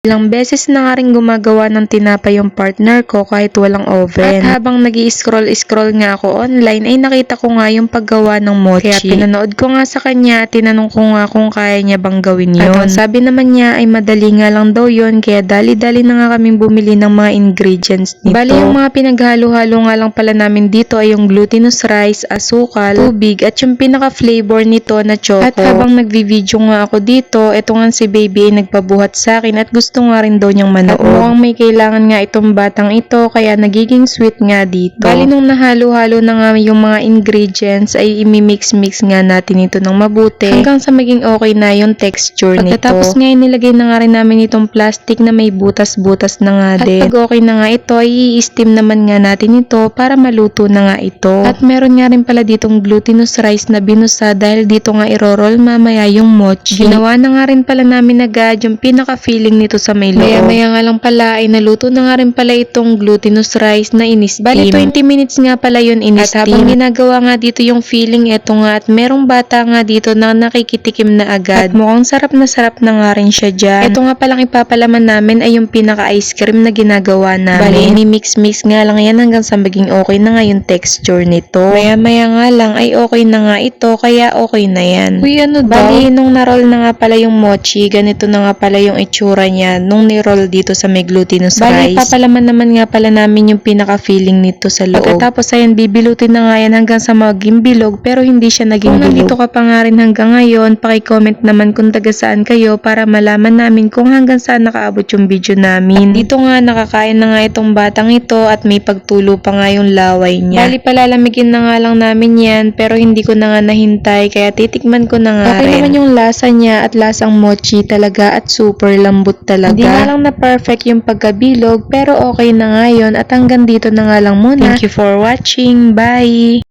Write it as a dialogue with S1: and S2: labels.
S1: Ilang beses na nga rin gumagawa ng tinapay yung partner ko kahit walang oven. At habang nag-i-scroll nga ako online ay nakita ko nga yung paggawa ng mochi. Kaya pinanood ko nga sa kanya at tinanong ko nga kung kaya niya bang gawin yun. At ang sabi naman niya ay madali nga lang daw yun kaya dali-dali na nga kaming bumili ng mga ingredients nito. Bali yung mga pinaghalo-halo nga lang pala namin dito ay yung glutinous rice, asukal, tubig at yung pinaka-flavor nito na choco. At habang nagvi-video nga ako dito, eto nga si baby ay nagpabuhat sa akin at gusto nga rin daw niyang manood. At mukhang may kailangan nga itong batang ito kaya nagiging sweet nga dito. Bali nung nahalo-halo na nga yung mga ingredients ay imimix-mix nga natin ito ng mabuti hanggang sa maging okay na yung texture nito. Pagkatapos nga nilagay na nga rin namin itong plastic na may butas-butas na nga din. At pag okay na nga ito ay i-steam naman nga natin ito para maluto na nga ito. At meron nga rin pala ditong glutinous rice na binusa dahil dito nga iro-roll mamaya yung mochi. Ginawa na nga rin pala namin agad yung pinaka-feeling nito sa may loob. Maya nga lang pala ay naluto na nga rin pala itong glutinous rice na in-steam. Bali 20 minutes nga pala yun in-steam. At habang ginagawa nga dito yung feeling eto nga at merong bata nga dito na nakikitikim na agad. At mukhang sarap na nga rin siya dyan. Ito nga palang ipapalaman namin ay yung pinaka-ice cream na ginagawa namin. Bali ini-mix-mix nga lang yan hanggang sa maging okay na nga yung texture nito. Maya nga lang ay okay na nga ito kaya okay na yan. Uy ano daw? Bali nung na-roll na nga pala yung mochi, ganito na nga pala yung itsura niya nung ni-roll dito sa may glutinous rice. Bali, papalaman naman nga pala namin yung pinaka-feeling nito sa loob. Pagkatapos ayan, bibilutin na nga yan hanggang sa maging bilog pero hindi siya naging bilog. Kung nandito ka pa nga rin hanggang ngayon, paki-comment naman kung taga saan kayo para malaman namin kung hanggang saan nakaabot yung video namin. At dito nga, nakakain na nga itong batang ito at may pagtulo pa nga yung laway niya. Bali, palalamigin na nga lang namin yan pero hindi ko na nga nahintay kaya titikman ko na nga rin. Okay naman yung lasa niya at lasang mochi talaga at super lambot talaga. Hindi nga lang na perfect yung pagkabilog pero okay na nga yun at hanggang dito na nga lang muna. Thank you for watching. Bye!